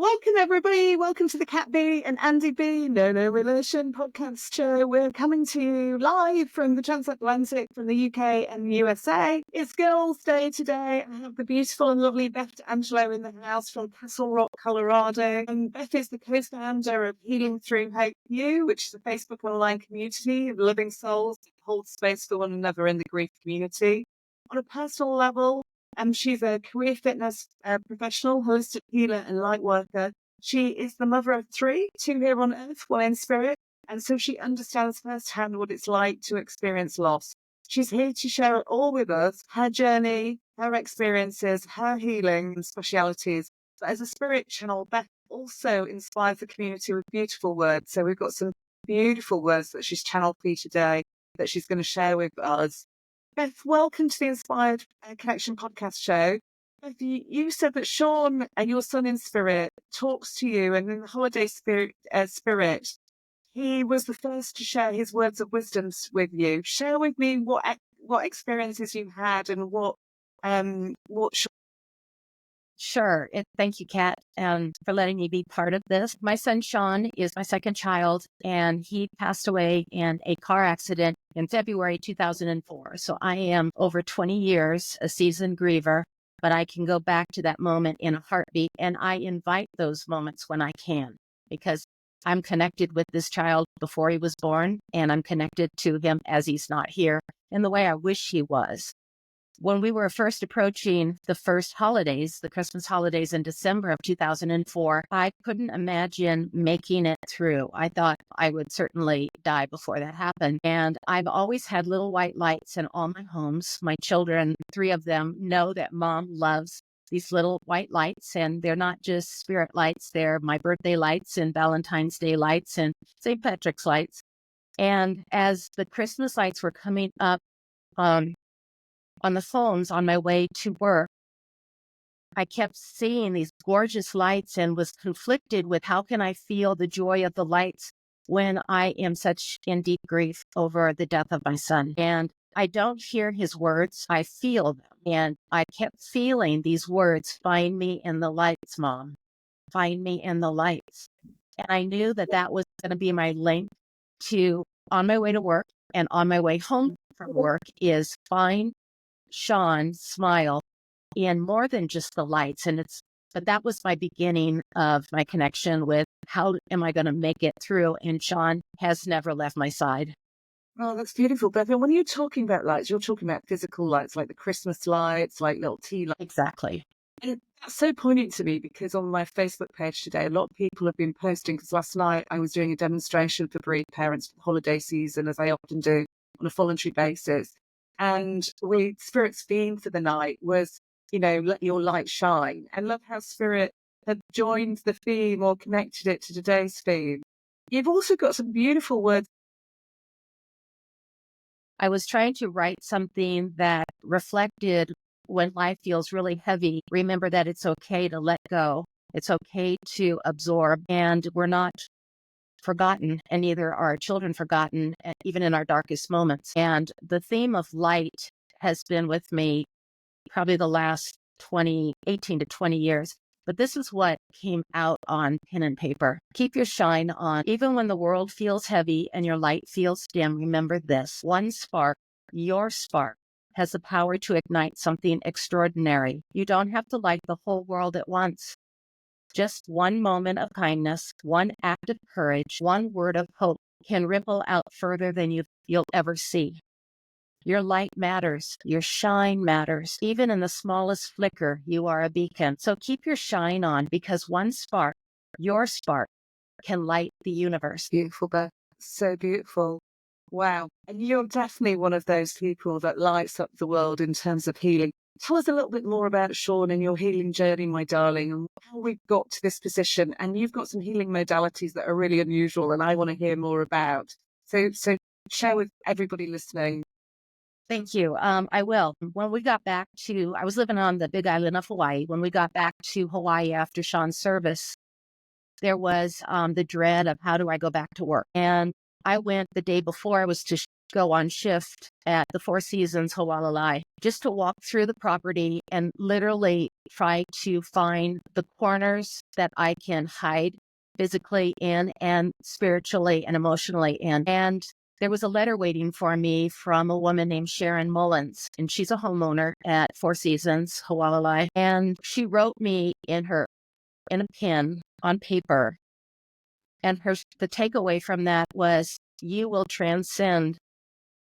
Welcome, everybody. Welcome to the Cat B and Andy B No Relation podcast show. We're coming to you live from the transatlantic, from the UK and the USA. It's Girls' Day today. I have the beautiful and lovely Beth Angelo in the house from Castle Rock, Colorado. And Beth is the co-founder of Healing Through Hope U, which is a Facebook online community of loving souls that hold space for one another in the grief community. On a personal level, she's a career fitness professional, holistic healer and light worker. She is the mother of three, two here on earth, one in spirit. And so she understands firsthand what it's like to experience loss. She's here to share it all with us, her journey, her experiences, her healing and specialities. But as a spirit channel, Beth also inspires the community with beautiful words. So we've got some beautiful words that she's channeled for you today that she's going to share with us. Beth, welcome to the Inspired Connection podcast show. Beth, you said that Sean, your son in spirit, talks to you, and in the holiday spirit, he was the first to share his words of wisdom with you. Share with me what experiences you had and what Sean. Sure. Thank you, Kat, for letting me be part of this. My son, Sean, is my second child, and he passed away in a car accident in February 2004. So I am over 20 years a seasoned griever, but I can go back to that moment in a heartbeat, and I invite those moments when I can, because I'm connected with this child before he was born, and I'm connected to him as he's not here in the way I wish he was. When we were first approaching the first holidays, the Christmas holidays in December of 2004, I couldn't imagine making it through. I thought I would certainly die before that happened. And I've always had little white lights in all my homes. My children, 3 of them, know that Mom loves these little white lights, and they're not just spirit lights. They're my birthday lights and Valentine's Day lights and St. Patrick's lights. And as the Christmas lights were coming up, on the phones on my way to work, I kept seeing these gorgeous lights and was conflicted with how can I feel the joy of the lights when I am such in deep grief over the death of my son. And I don't hear his words, I feel them. And I kept feeling these words, find me in the lights, Mom, find me in the lights. And I knew that that was going to be my link to on my way to work and on my way home from work is find Sean smile in more than just the lights. But that was my beginning of my connection with how am I going to make it through? And Sean has never left my side. Oh, that's beautiful, Beth. And when you're talking about lights, you're talking about physical lights, like the Christmas lights, like little tea lights. Exactly. And that's so poignant to me because on my Facebook page today, a lot of people have been posting, because last night I was doing a demonstration for bereaved parents for the holiday season, as I often do on a voluntary basis. And Spirit's theme for the night was, let your light shine. And love how Spirit had joined the theme or connected it to today's theme. You've also got some beautiful words. I was trying to write something that reflected when life feels really heavy. Remember that it's okay to let go. It's okay to absorb, and we're not forgotten, and neither are our children forgotten, even in our darkest moments. And the theme of light has been with me probably the last 18 to 20 years. But this is what came out on pen and paper. Keep your shine on. Even when the world feels heavy and your light feels dim, remember this. One spark, your spark, has the power to ignite something extraordinary. You don't have to light the whole world at once. Just one moment of kindness, one act of courage, one word of hope can ripple out further than you'll ever see. Your light matters. Your shine matters. Even in the smallest flicker, you are a beacon. So keep your shine on, because one spark, your spark, can light the universe. Beautiful, Beth. So beautiful. Wow. And you're definitely one of those people that lights up the world in terms of healing. Tell us a little bit more about Sean and your healing journey, my darling, and how we've got to this position. And you've got some healing modalities that are really unusual, and I want to hear more about. So share with everybody listening. Thank you. I will. When we got back I was living on the Big Island of Hawaii. When we got back to Hawaii after Sean's service, there was the dread of how do I go back to work? And I went the day before I was go on shift at the Four Seasons Hualalai just to walk through the property and literally try to find the corners that I can hide physically in and spiritually and emotionally in. And there was a letter waiting for me from a woman named Sharon Mullins, and she's a homeowner at Four Seasons Hualalai. And she wrote me in a pen on paper. And the takeaway from that was, you will transcend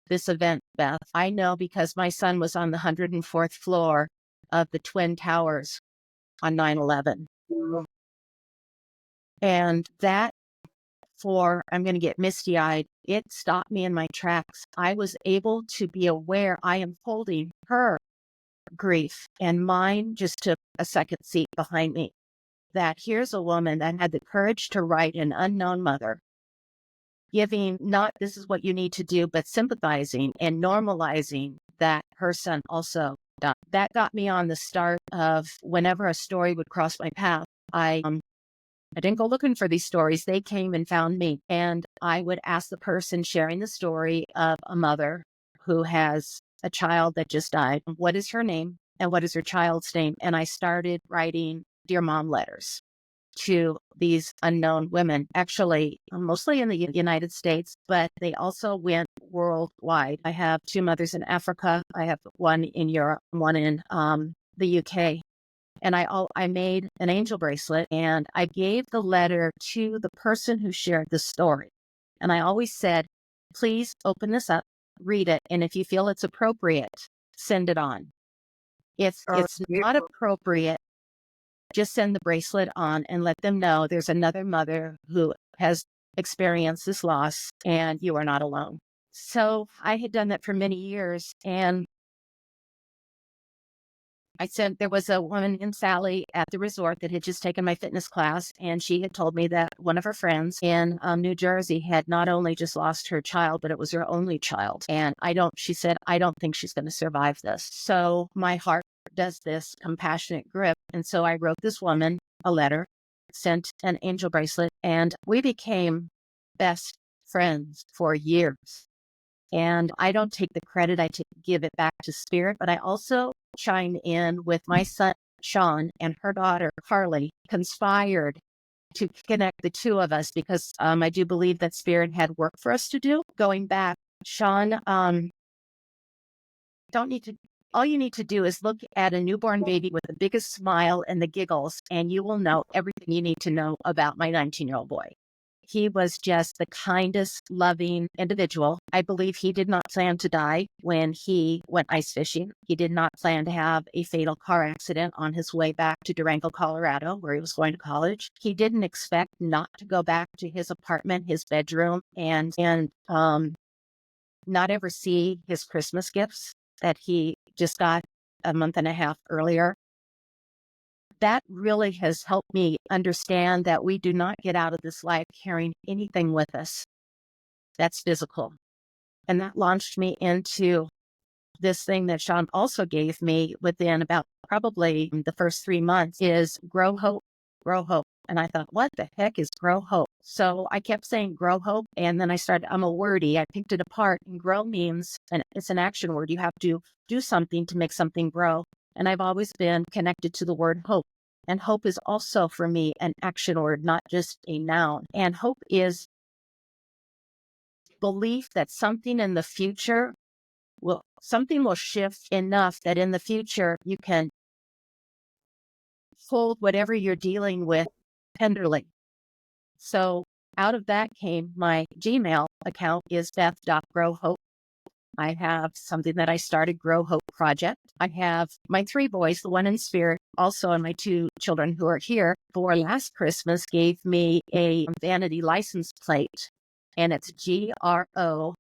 this event, Beth. I know because my son was on the 104th floor of the Twin Towers on 9/11. And that, I'm going to get misty-eyed, it stopped me in my tracks. I was able to be aware I am holding her grief, and mine just took a second seat behind me. That here's a woman that had the courage to write an unknown mother, giving not this is what you need to do, but sympathizing and normalizing that her son also died. That got me on the start of whenever a story would cross my path. I didn't go looking for these stories. They came and found me. And I would ask the person sharing the story of a mother who has a child that just died, what is her name and what is her child's name? And I started writing Dear Mom letters to these unknown women, actually mostly in the United States, but they also went worldwide. I have two mothers in Africa. I have one in Europe, one in the UK. And I made an angel bracelet, and I gave the letter to the person who shared the story. And I always said, please open this up, read it, and if you feel it's appropriate, send it on. If it's not appropriate, just send the bracelet on and let them know there's another mother who has experienced this loss and you are not alone. So I had done that for many years, and I said there was a woman in Sally at the resort that had just taken my fitness class, and she had told me that one of her friends in New Jersey had not only just lost her child, but it was her only child. And she said, I don't think she's going to survive this. So my heart does this compassionate grip. And so I wrote this woman a letter, sent an angel bracelet, and we became best friends for years. And I don't take the credit, I give it back to Spirit, but I also chime in with my son, Sean, and her daughter, Carly, conspired to connect the two of us because I do believe that Spirit had work for us to do. Going back, Sean, all you need to do is look at a newborn baby with the biggest smile and the giggles, and you will know everything you need to know about my 19-year-old boy. He was just the kindest, loving individual. I believe he did not plan to die when he went ice fishing. He did not plan to have a fatal car accident on his way back to Durango, Colorado, where he was going to college. He didn't expect not to go back to his apartment, his bedroom, and not ever see his Christmas gifts that he just got a month and a half earlier. That really has helped me understand that we do not get out of this life carrying anything with us that's physical. And that launched me into this thing that Sean also gave me within about probably the first 3 months is grow hope, grow hope. And I thought, what the heck is grow hope? So I kept saying grow hope. And then I'm a wordy. I picked it apart, and grow means, and it's an action word. You have to do something to make something grow. And I've always been connected to the word hope. And hope is also for me an action word, not just a noun. And hope is belief that something in the future something will shift enough that in the future you can hold whatever you're dealing with tenderly. So out of that came my Gmail account is beth.growhope. I have something that I started, Grow Hope Project. I have my 3 boys, the one in Spirit, also, and my 2 children who are here for last Christmas gave me a vanity license plate, and it's GROHOPE,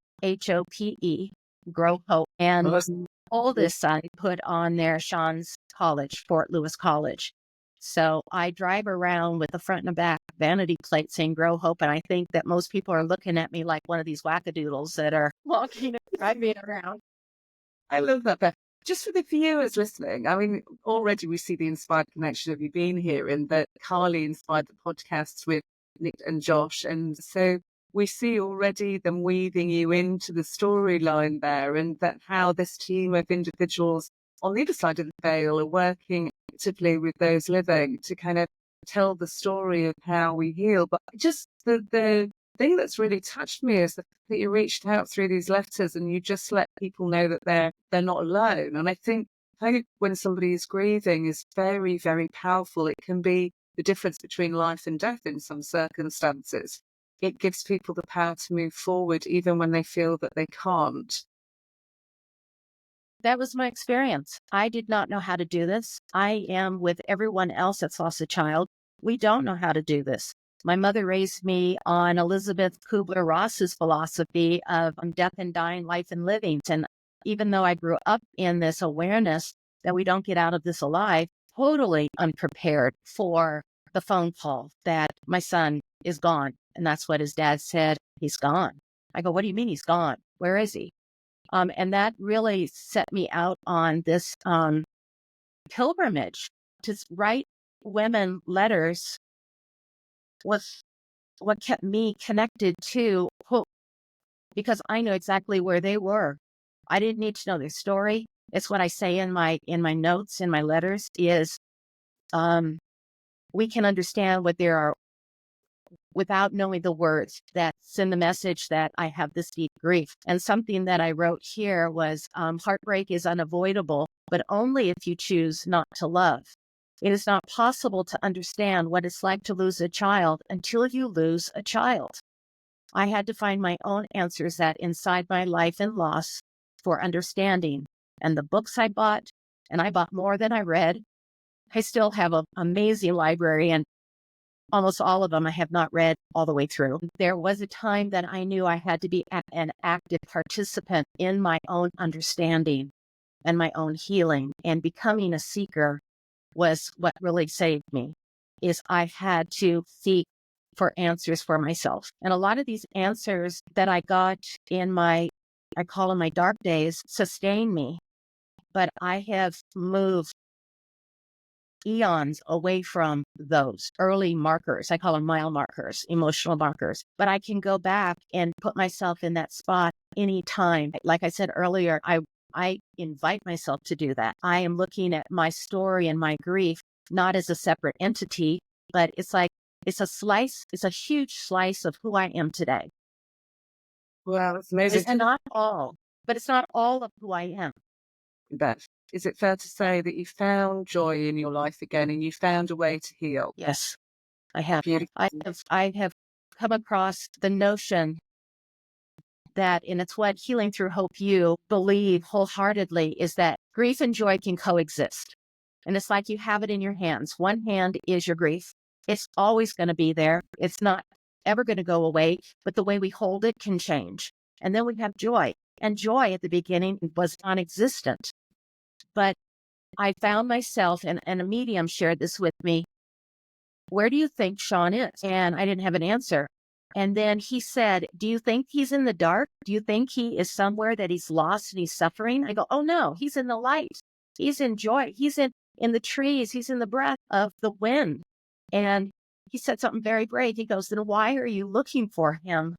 Grow Hope. And oldest son put on there Sean's college, Fort Lewis College. So I drive around with the front and the back vanity plate saying Grow Hope. And I think that most people are looking at me like one of these wackadoodles that are walking and driving around. I love that, Beth. Just for the viewers listening, I mean, already we see the inspired connection of you being here, and that Carly inspired the podcast with Nick and Josh. And so we see already them weaving you into the storyline there, and that how this team of individuals on either side of the veil are working actively with those living to kind of tell the story of how we heal. But just the thing that's really touched me is that you reached out through these letters and you just let people know that they're not alone. And I think hope when somebody is grieving is very, very powerful. It can be the difference between life and death in some circumstances. It gives people the power to move forward even when they feel that they can't. That was my experience. I did not know how to do this. I am with everyone else that's lost a child. We don't know how to do this. My mother raised me on Elizabeth Kubler-Ross's philosophy of death and dying, life and living. And even though I grew up in this awareness that we don't get out of this alive, totally unprepared for the phone call that my son is gone. And that's what his dad said. He's gone. I go, what do you mean he's gone? Where is he? And that really set me out on this pilgrimage to write women letters was what kept me connected to hope, because I knew exactly where they were. I didn't need to know their story. It's what I say in my notes, in my letters, is we can understand what they are without knowing the words that send the message that I have this deep grief. And something that I wrote here was heartbreak is unavoidable, but only if you choose not to love. It is not possible to understand what it's like to lose a child until you lose a child. I had to find my own answers that inside my life and loss for understanding. And the books I bought, and I bought more than I read. I still have an amazing library, and almost all of them I have not read all the way through. There was a time that I knew I had to be an active participant in my own understanding and my own healing, and becoming a seeker was what really saved me. Is I had to seek for answers for myself. And a lot of these answers that I got in I call them my dark days, sustain me. But I have moved eons away from those early markers. I call them mile markers, emotional markers. But I can go back and put myself in that spot anytime. Like I said earlier, I invite myself to do that. I am looking at my story and my grief not as a separate entity, but it's a huge slice of who I am today. Wow, that's amazing. It's not all, but it's not all of who I am. Beth, is it fair to say that you found joy in your life again and you found a way to heal? Yes, I have. Beautiful. I have come across the notion that, and it's what Healing Through Hope You believe wholeheartedly, is that grief and joy can coexist. And it's like you have it in your hands. One hand is your grief. It's always going to be there. It's not ever going to go away, but the way we hold it can change. And then we have joy. And joy at the beginning was non-existent. But I found myself, and a medium shared this with me, where do you think Sean is? And I didn't have an answer. And then he said, do you think he's in the dark? Do you think he is somewhere that he's lost and he's suffering? I go, oh no, he's in the light. He's in joy. He's in the trees. He's in the breath of the wind. And he said something very brave. He goes, then why are you looking for him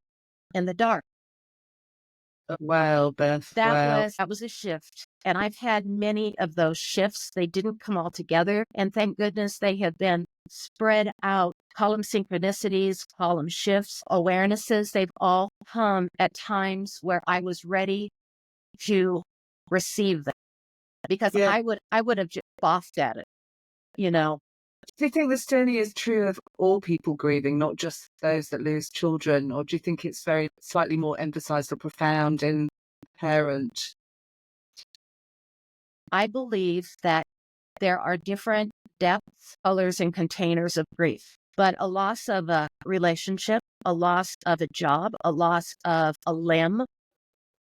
in the dark? Wow, Beth. That was a shift. And I've had many of those shifts. They didn't come all together. And thank goodness they have been spread out. Call them synchronicities, call them shifts, awarenesses. They've all come at times where I was ready to receive them. Because I would have just boffed at it, you know. Do you think this journey is true of all people grieving, not just those that lose children? Or do you think it's very slightly more emphasized or profound in parent? I believe that there are different depths, colors, and containers of grief. But a loss of a relationship, a loss of a job, a loss of a limb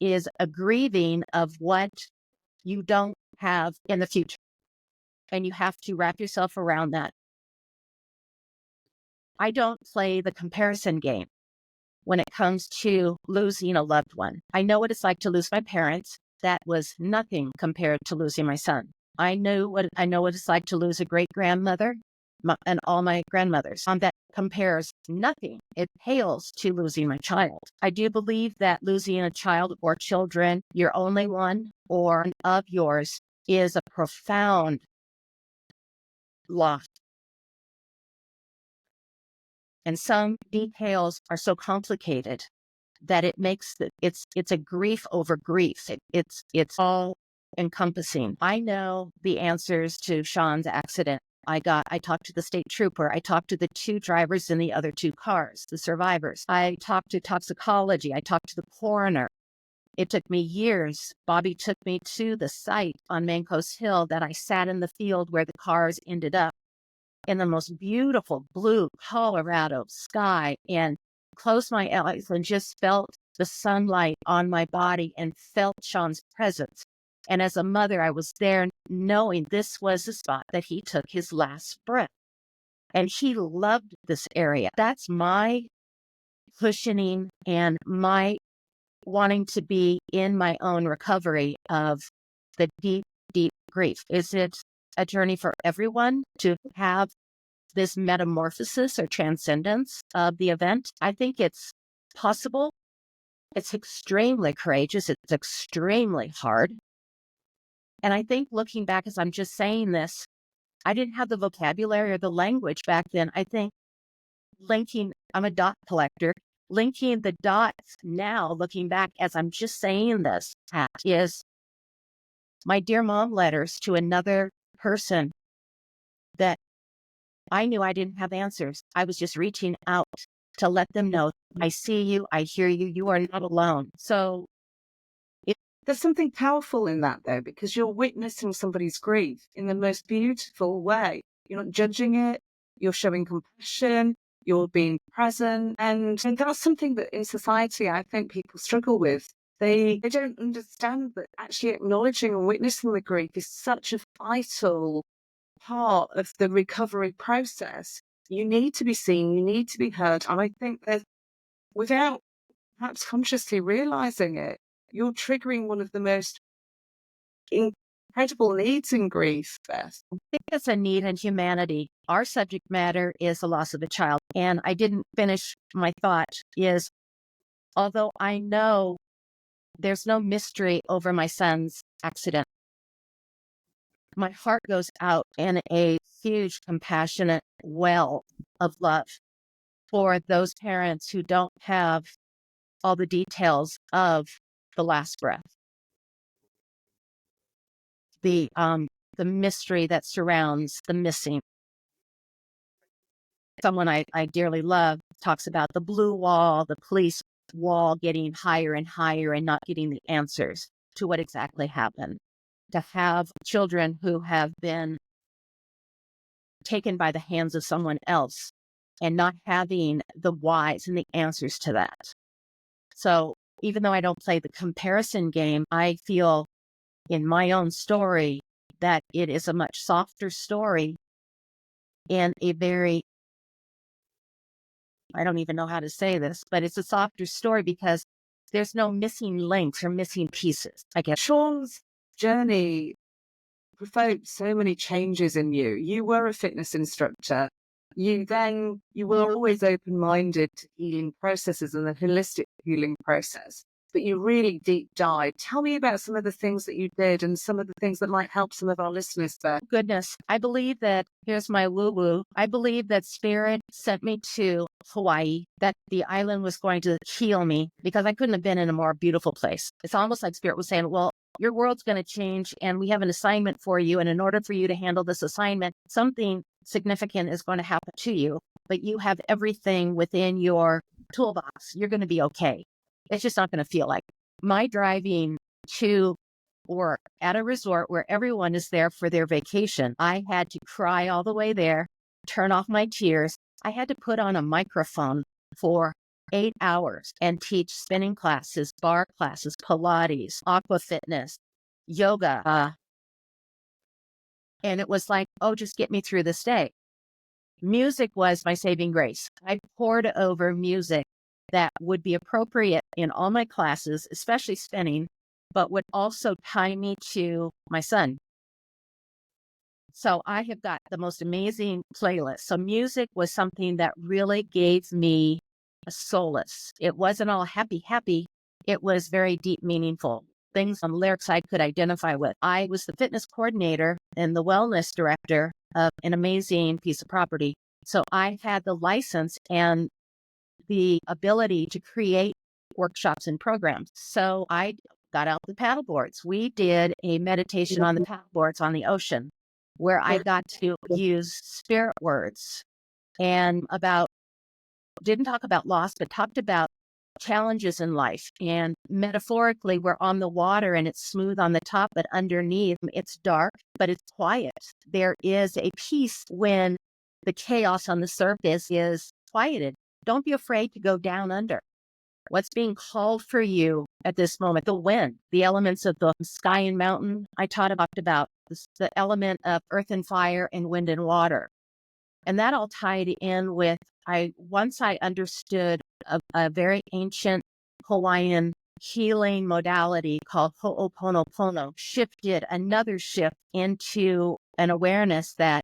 is a grieving of what you don't have in the future. And you have to wrap yourself around that. I don't play the comparison game when it comes to losing a loved one. I know what it's like to lose my parents. That was nothing compared to losing my son. I know what it's like to lose a great grandmother and all my grandmothers. That compares nothing. It pales to losing my child. I do believe that losing a child or children, your only one or of yours, is a profound loss. And some details are so complicated that it makes it's a grief over grief. It's all encompassing. I know the answers to Sean's accident. I talked to the state trooper. I talked to the two drivers in the other two cars, the survivors. I talked to toxicology. I talked to the coroner. It took me years. Bobby took me to the site on Mancos Hill that I sat in the field where the cars ended up, in the most beautiful blue Colorado sky, and closed my eyes and just felt the sunlight on my body and felt Sean's presence. And as a mother, I was there knowing this was the spot that he took his last breath. And he loved this area. That's my cushioning and my wanting to be in my own recovery of the deep, deep grief. Is it a journey for everyone to have this metamorphosis or transcendence of the event? I think it's possible. It's extremely courageous. It's extremely hard. And I think looking back, as I'm just saying this, I didn't have the vocabulary or the language back then. I think I'm a dot collector, linking the dots now, looking back as I'm just saying this, Pat, is my dear mom letters to another person that I knew I didn't have answers. I was just reaching out to let them know, I see you, I hear you, you are not alone. So there's something powerful in that, though, because you're witnessing somebody's grief in the most beautiful way. You're not judging it, you're showing compassion, you're being present. And that's something that in society, I think people struggle with. They don't understand that actually acknowledging and witnessing the grief is such a vital part of the recovery process. You need to be seen, you need to be heard. And I think that without perhaps consciously realizing it, you're triggering one of the most incredible needs in grief, Beth. I think it's a need in humanity. Our subject matter is the loss of a child. And I didn't finish my thought is, although I know there's no mystery over my son's accident, my heart goes out in a huge, compassionate well of love for those parents who don't have all the details of the last breath. The mystery that surrounds the missing. Someone I dearly love talks about the blue wall, the police wall getting higher and higher and not getting the answers to what exactly happened. To have children who have been taken by the hands of someone else and not having the whys and the answers to that. So even though I don't play the comparison game, I feel in my own story that it is a much softer story and a very, I don't even know how to say this, but it's a softer story because there's no missing links or missing pieces, I guess. Sean's journey provoked so many changes in you. You were a fitness instructor. You were always open-minded to healing processes and the holistic healing process, but you really deep dive. Tell me about some of the things that you did and some of the things that might help some of our listeners there. Goodness, I believe that, here's my woo-woo, I believe that Spirit sent me to Hawaii, that the island was going to heal me because I couldn't have been in a more beautiful place. It's almost like Spirit was saying, well, your world's going to change and we have an assignment for you. And in order for you to handle this assignment, something significant is going to happen to you, but you have everything within your toolbox. You're going to be okay. It's just not going to feel like my driving to work at a resort where everyone is there for their vacation. I had to cry all the way there, turn off my tears. I had to put on a microphone for 8 hours and teach spinning classes, bar classes, Pilates, aqua fitness, yoga. And it was like, oh, just get me through this day. Music was my saving grace. I poured over music that would be appropriate in all my classes, especially spinning, but would also tie me to my son. So I have got the most amazing playlist. So music was something that really gave me a solace. It wasn't all happy, happy. It was very deep, meaningful things on lyrics I could identify with. I was the fitness coordinator and the wellness director of an amazing piece of property. So I had the license and the ability to create workshops and programs. So I got out the paddle boards. We did a meditation on the paddle boards on the ocean where I got to use spirit words and didn't talk about loss, but talked about challenges in life. And metaphorically, we're on the water and it's smooth on the top, but underneath it's dark, but it's quiet. There is a peace when the chaos on the surface is quieted. Don't be afraid to go down under. What's being called for you at this moment? The wind, the elements of the sky and mountain. I talked about the element of earth and fire and wind and water. And that all tied in with, once I understood a very ancient Hawaiian healing modality called Ho'oponopono, shifted another shift into an awareness that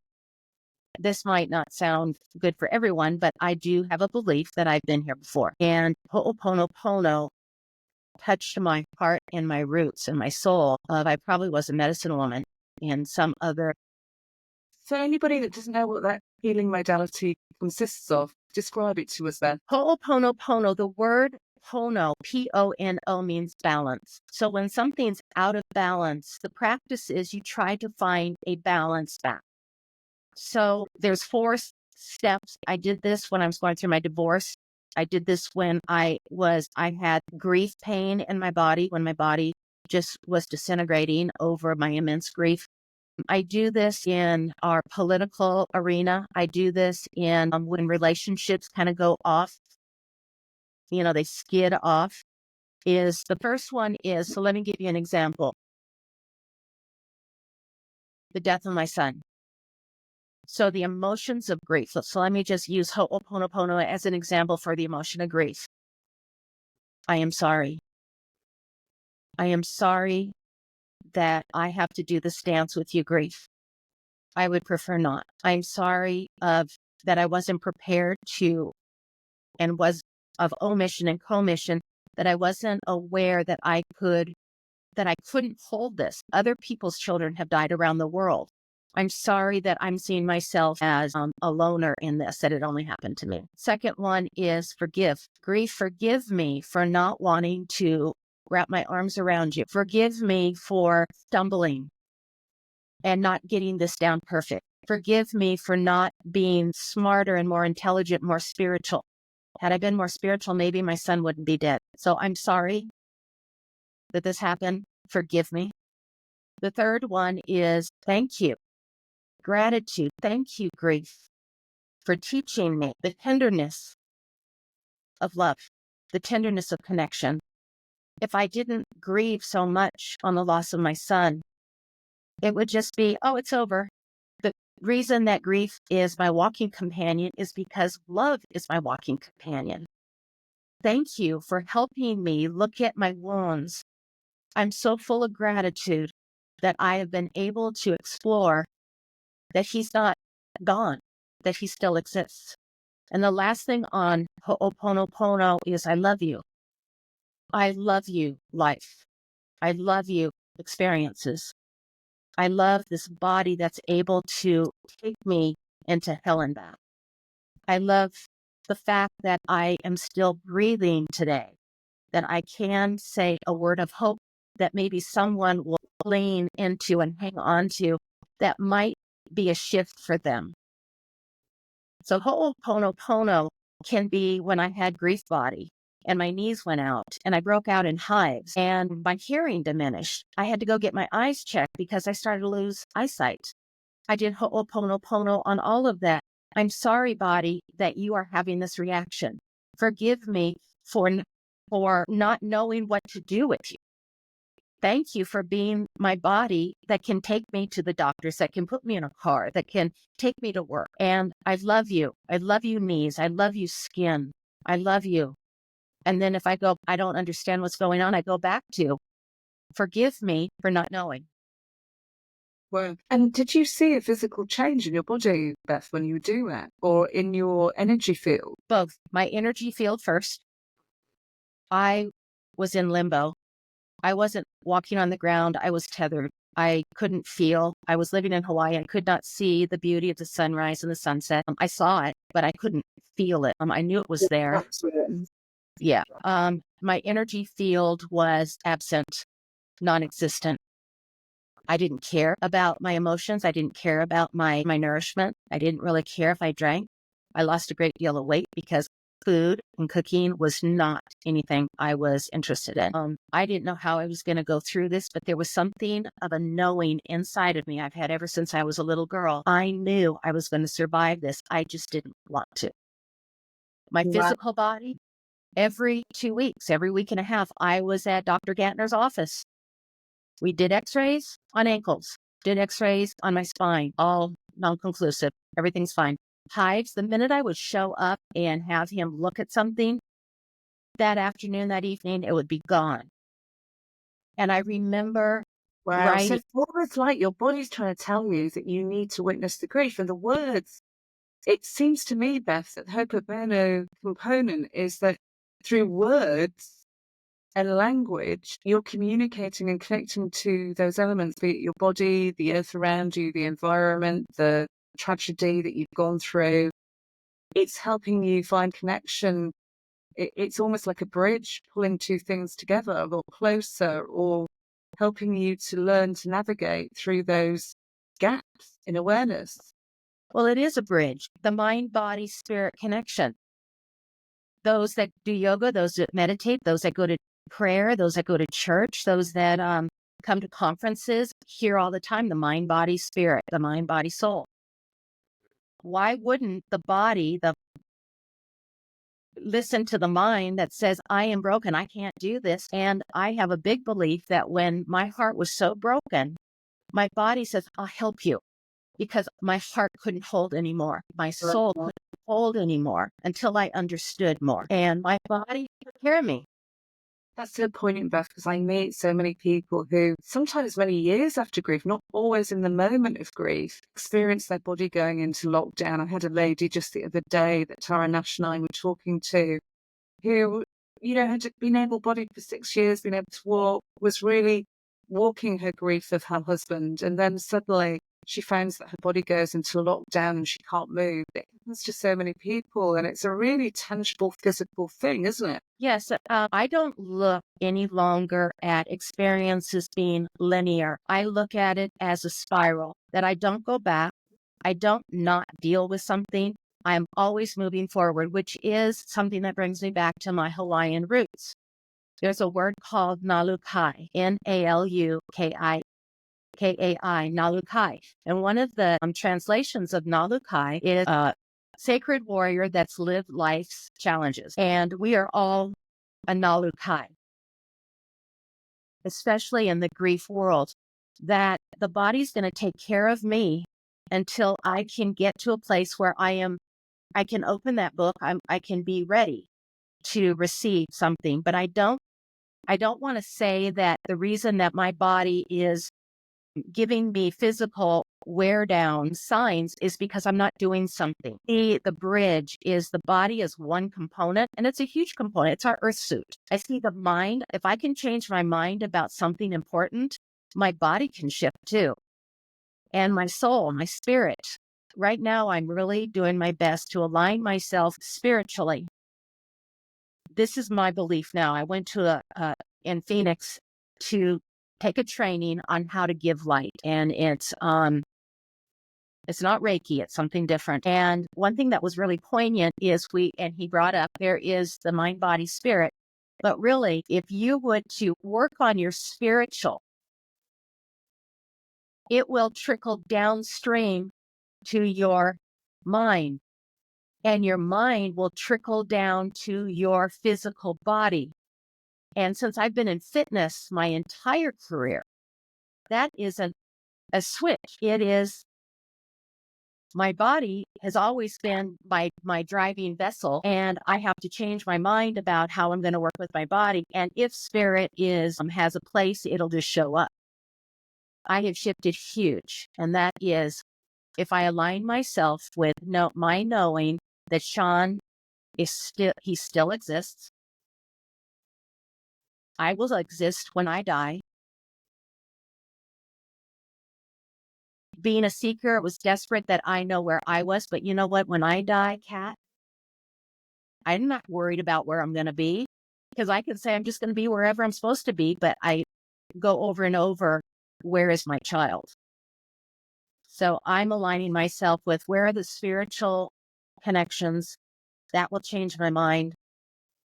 this might not sound good for everyone, but I do have a belief that I've been here before. And Ho'oponopono touched my heart and my roots and my soul of I probably was a medicine woman and some other. So anybody that doesn't know what that healing modality consists of, describe it to us then. Ho'oponopono, the word pono, P-O-N-O, means balance. So when something's out of balance, the practice is you try to find a balance back. So there's 4 steps. I did this when I was going through my divorce. I did this when I had grief pain in my body, when my body just was disintegrating over my immense grief. I do this in our political arena. I do this in when relationships kind of go off, they skid off. The first one is, so let me give you an example. The death of my son. So the emotions of grief. So let me just use Ho'oponopono as an example for the emotion of grief. I am sorry. I am sorry that I have to do this dance with you, grief. I would prefer not. I'm sorry that I wasn't prepared to and was of omission and commission, that I wasn't aware that I couldn't hold this. Other people's children have died around the world. I'm sorry that I'm seeing myself as a loner in this, that it only happened to me. Second one is forgive. Grief, forgive me for not wanting to wrap my arms around you. Forgive me for stumbling and not getting this down perfect. Forgive me for not being smarter and more intelligent, more spiritual. Had I been more spiritual, maybe my son wouldn't be dead. So I'm sorry that this happened. Forgive me. The third one is thank you. Gratitude. Thank you, grief, for teaching me the tenderness of love, the tenderness of connection. If I didn't grieve so much on the loss of my son, it would just be, oh, it's over. The reason that grief is my walking companion is because love is my walking companion. Thank you for helping me look at my wounds. I'm so full of gratitude that I have been able to explore that he's not gone, that he still exists. And the last thing on Ho'oponopono is I love you. I love you, life. I love you, experiences. I love this body that's able to take me into hell and back. I love the fact that I am still breathing today, that I can say a word of hope that maybe someone will lean into and hang on to that might be a shift for them. So Ho'oponopono can be when I had grief body and my knees went out and I broke out in hives and my hearing diminished. I had to go get my eyes checked because I started to lose eyesight. I did Ho'oponopono on all of that. I'm sorry, body, that you are having this reaction. Forgive me for not knowing what to do with you. Thank you for being my body that can take me to the doctors, that can put me in a car, that can take me to work. And I love you. I love you, knees. I love you, skin. I love you. And then if I don't understand what's going on, I go back to forgive me for not knowing. Well, and did you see a physical change in your body, Beth, when you do that, or in your energy field? Both. My energy field first. I was in limbo. I wasn't walking on the ground. I was tethered. I couldn't feel. I was living in Hawaii. I could not see the beauty of the sunrise and the sunset. I saw it, but I couldn't feel it. I knew it was there. Absolutely. Yeah. My energy field was absent, non-existent. I didn't care about my emotions. I didn't care about my nourishment. I didn't really care if I drank. I lost a great deal of weight because food and cooking was not anything I was interested in. I didn't know how I was going to go through this, but there was something of a knowing inside of me I've had ever since I was a little girl. I knew I was going to survive this. I just didn't want to. My Wow. physical body, every 2 weeks, every week and a half, I was at Dr. Gantner's office. We did x-rays on ankles, did x-rays on my spine, all non-conclusive. Everything's fine. Hives, the minute I would show up and have him look at something that afternoon, that evening, it would be gone. And I remember Wow. So writing. it's almost like your body's trying to tell you that you need to witness the grief. And the words, it seems to me, Beth, that the Ho'oponopono component is that through words and language, you're communicating and connecting to those elements, be it your body, the earth around you, the environment, the tragedy that you've gone through. It's helping you find connection. It's almost like a bridge pulling two things together or closer, or helping you to learn to navigate through those gaps in awareness. Well, it is a bridge, the mind, body, spirit connection. Those that do yoga, those that meditate, those that go to prayer, those that go to church, those that come to conferences, hear all the time the mind, body, spirit, the mind, body, soul. Why wouldn't the body, listen to the mind that says, I am broken, I can't do this? And I have a big belief that when my heart was so broken, my body says, I'll help you, because my heart couldn't hold anymore. My soul couldn't hold anymore until I understood more. And my body took care of me. That's the point, Beth, because I meet so many people who sometimes many years after grief, not always in the moment of grief, experience their body going into lockdown. I had a lady just the other day that Tara Nash and I were talking to, who, had been able-bodied for 6 years, been able to walk, was really walking her grief of her husband. And then suddenly she finds that her body goes into lockdown and she can't move. It happens to so many people, and it's a really tangible, physical thing, isn't it? Yes, I don't look any longer at experiences being linear. I look at it as a spiral, that I don't go back. I don't not deal with something. I'm always moving forward, which is something that brings me back to my Hawaiian roots. There's a word called nalukai, Nalukai, nalukai. And one of the translations of nalukai is sacred warrior that's lived life's challenges. And we are all a nalukai, especially in the grief world, that the body's going to take care of me until I can get to a place where I can open that book. I can be ready to receive something, but I don't want to say that the reason that my body is giving me physical wear down signs is because I'm not doing something. The bridge is the body is one component, and it's a huge component. It's our earth suit. I see the mind. If I can change my mind about something important, my body can shift too. And my soul, my spirit. Right now, I'm really doing my best to align myself spiritually. This is my belief now. I went to in Phoenix to take a training on how to give light, and it's not Reiki, it's something different. And one thing that was really poignant is he brought up, there is the mind, body, spirit, but really, if you would to work on your spiritual, it will trickle downstream to your mind, and your mind will trickle down to your physical body. And since I've been in fitness my entire career, that isn't a switch. It is, my body has always been my driving vessel, and I have to change my mind about how I'm going to work with my body. And if spirit has a place, it'll just show up. I have shifted huge. And that is if I align myself with my knowing that Sean he still exists. I will exist when I die. Being a seeker, it was desperate that I know where I was. But you know what? When I die, Kat, I'm not worried about where I'm going to be, because I can say I'm just going to be wherever I'm supposed to be. But I go over and over, where is my child? So I'm aligning myself with where are the spiritual connections that will change my mind,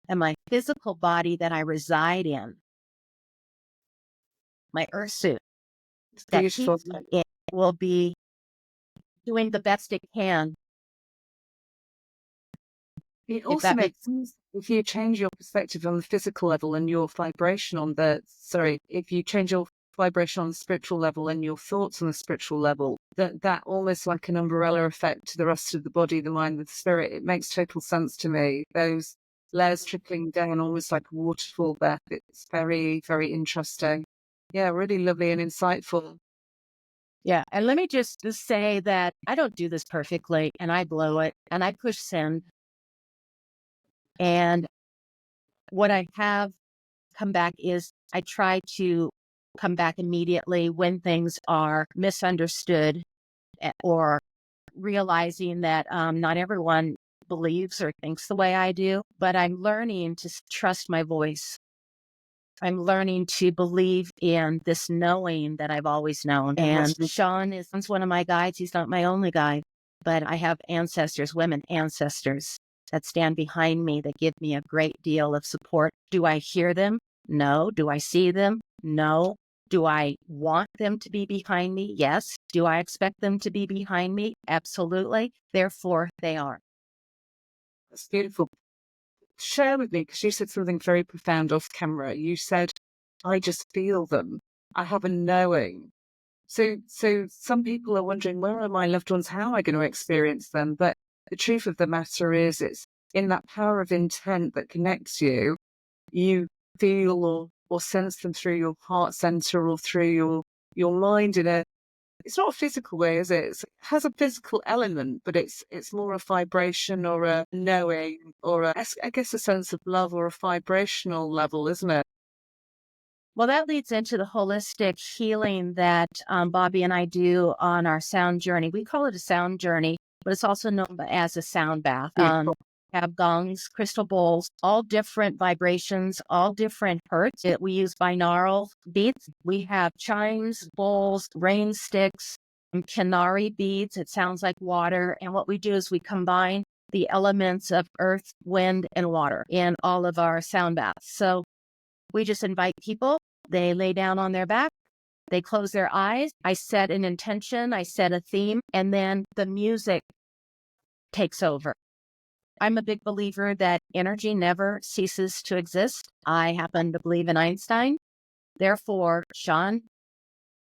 and my physical body that I reside in, my earth suit It's that beautiful. keeps it will be doing the best it can. It also makes sense if you change your perspective on the physical level and your vibration on if you change your vibration on the spiritual level and your thoughts on the spiritual level, that almost like an umbrella effect to the rest of the body, the mind, the spirit. It makes total sense to me. Those layers trickling down almost like a waterfall, Beth. It's very, very interesting. Yeah, really lovely and insightful. Yeah. And let me just say that I don't do this perfectly, and I blow it, and I push send. And what I have come back is I try to come back immediately when things are misunderstood, or realizing that not everyone believes or thinks the way I do, but I'm learning to trust my voice. I'm learning to believe in this knowing that I've always known. And Sean is one of my guides. He's not my only guide, but I have ancestors, women ancestors that stand behind me, that give me a great deal of support. Do I hear them? No. Do I see them? No. Do I want them to be behind me? Yes. Do I expect them to be behind me? Absolutely. Therefore, they are. That's beautiful. Share with me, because you said something very profound off camera. You said, I just feel them. I have a knowing. So some people are wondering, where are my loved ones? How am I going to experience them? But the truth of the matter is, it's in that power of intent that connects you. You feel or sense them through your heart center or through your mind it's not a physical way, is it? It has a physical element, but it's more a vibration or a knowing or I guess a sense of love or a vibrational level, isn't it? Well, that leads into the holistic healing that Bobby and I do on our sound journey. We call it a sound journey, but it's also known as a sound bath. Beautiful. Have gongs, crystal bowls, all different vibrations, all different hertz. We use binaural beats. We have chimes, bowls, rain sticks, canary beads. It sounds like water. And what we do is we combine the elements of earth, wind, and water in all of our sound baths. So we just invite people. They lay down on their back. They close their eyes. I set an intention. I set a theme, and then the music takes over. I'm a big believer that energy never ceases to exist. I happen to believe in Einstein. Therefore, Sean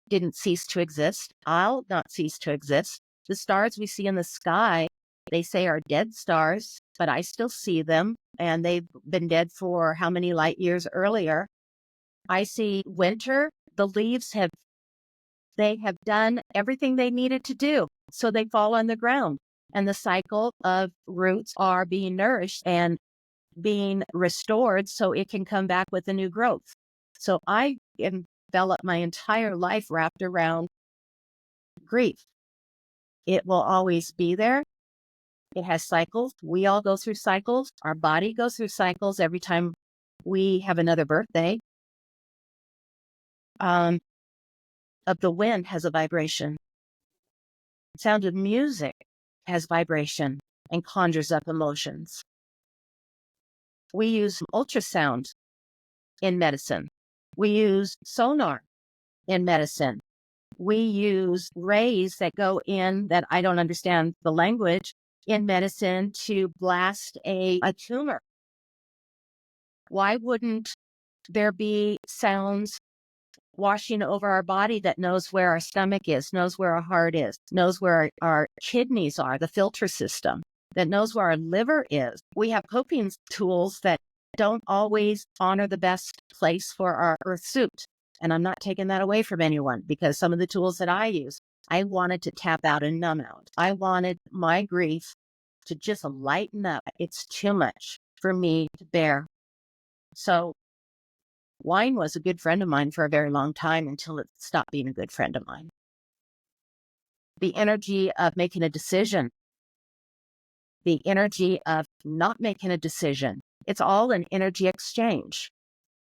didn't cease to exist. I'll not cease to exist. The stars we see in the sky, they say are dead stars, but I still see them, and they've been dead for how many light years earlier. I see winter. The leaves have done everything they needed to do. So they fall on the ground, and the cycle of roots are being nourished and being restored so it can come back with a new growth. So I envelop my entire life wrapped around grief. It will always be there. It has cycles. We all go through cycles. Our body goes through cycles every time we have another birthday. Of the wind has a vibration. Sound of music has vibration and conjures up emotions. We use ultrasound in medicine. We use sonar in medicine. We use rays that go in, that I don't understand the language, in medicine to blast a tumor. Why wouldn't there be sounds washing over our body that knows where our stomach is, knows where our heart is, knows where our kidneys are, the filter system, that knows where our liver is? We have coping tools that don't always honor the best place for our earth suit. And I'm not taking that away from anyone, because some of the tools that I use, I wanted to tap out and numb out. I wanted my grief to just lighten up. It's too much for me to bear. So wine was a good friend of mine for a very long time until it stopped being a good friend of mine. The energy of making a decision, the energy of not making a decision, it's all an energy exchange.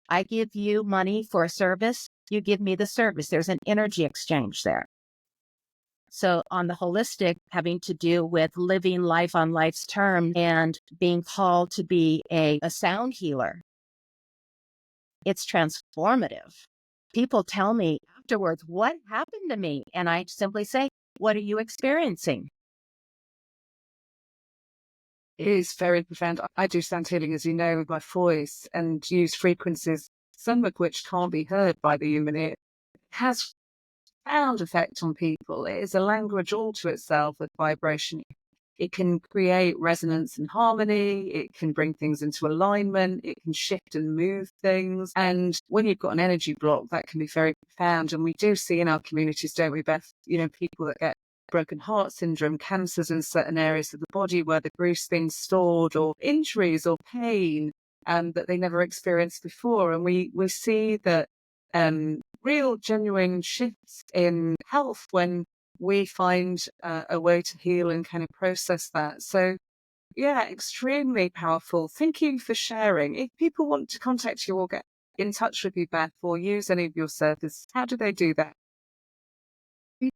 I give you money for a service, you give me the service. There's an energy exchange there. So on the holistic, having to do with living life on life's terms and being called to be a sound healer, it's transformative. People tell me afterwards, what happened to me? And I simply say, what are you experiencing? It is very profound. I do sound healing, as you know, with my voice and use frequencies, some of which can't be heard by the human ear. It has profound effect on people. It is a language all to itself with vibration. It can create resonance and harmony. It can bring things into alignment. It can shift and move things. And when you've got an energy block, that can be very profound. And we do see in our communities, don't we, Beth, people that get broken heart syndrome, cancers in certain areas of the body where the grief's been stored, or injuries or pain that they never experienced before. And we see that real genuine shifts in health when we find a way to heal and kind of process that. So yeah, extremely powerful. Thank you for sharing. If people want to contact you or get in touch with you, Beth, or use any of your services, how do they do that?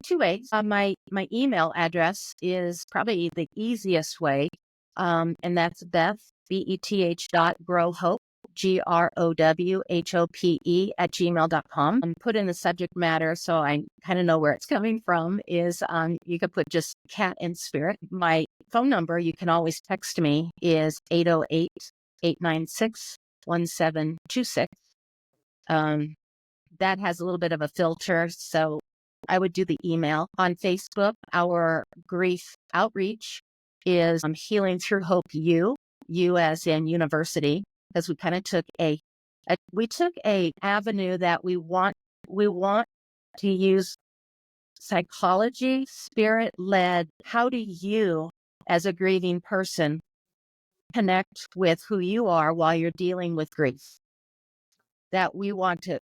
2 ways. My email address is probably the easiest way, and that's Beth, BETH.growhope, GROWHOPE @gmail.com. Put in the subject matter so I kind of know where it's coming from. Is you could put just cat and spirit. My phone number, you can always text me, is 808-896-1726. That has a little bit of a filter, so I would do the email. On Facebook, our grief outreach is Healing Through Hope U as in university, because we kind of took a avenue that we want to use psychology, spirit-led. How do you, as a grieving person, connect with who you are while you're dealing with grief? That we want to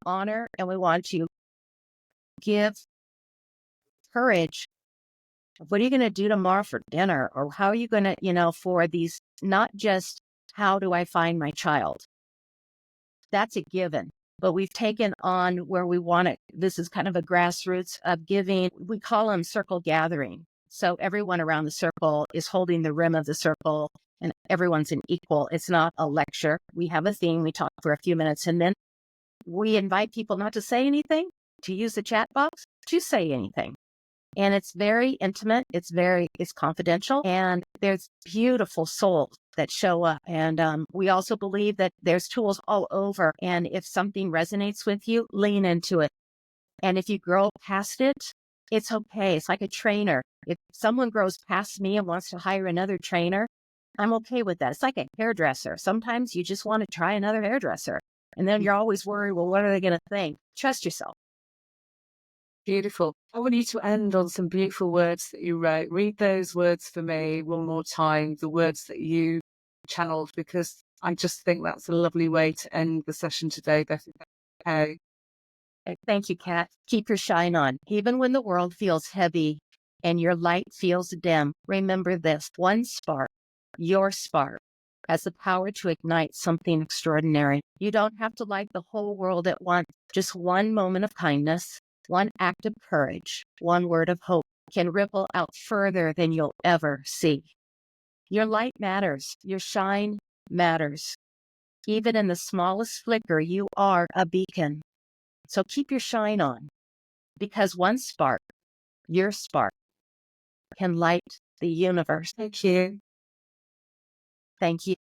honor, and we want to give courage. What are you going to do tomorrow for dinner? Or how are you going to, for these, not just how do I find my child? That's a given. But we've taken on where we want it. This is kind of a grassroots of giving. We call them circle gathering. So everyone around the circle is holding the rim of the circle, and everyone's an equal. It's not a lecture. We have a theme. We talk for a few minutes, and then we invite people not to say anything, to use the chat box, to say anything. And it's very intimate. It's confidential. And there's beautiful souls that show up. And we also believe that there's tools all over. And if something resonates with you, lean into it. And if you grow past it, it's okay. It's like a trainer. If someone grows past me and wants to hire another trainer, I'm okay with that. It's like a hairdresser. Sometimes you just want to try another hairdresser. And then you're always worried, well, what are they going to think? Trust yourself. Beautiful. I want you to end on some beautiful words that you wrote. Read those words for me one more time, the words that you channeled, because I just think that's a lovely way to end the session today, Beth. Okay. Thank you, Kat. Keep your shine on. Even when the world feels heavy and your light feels dim, remember this: one spark, your spark, has the power to ignite something extraordinary. You don't have to light the whole world at once. Just one moment of kindness, one act of courage, one word of hope can ripple out further than you'll ever see. Your light matters. Your shine matters. Even in the smallest flicker, you are a beacon. So keep your shine on, because one spark, your spark, can light the universe. Thank you. Thank you.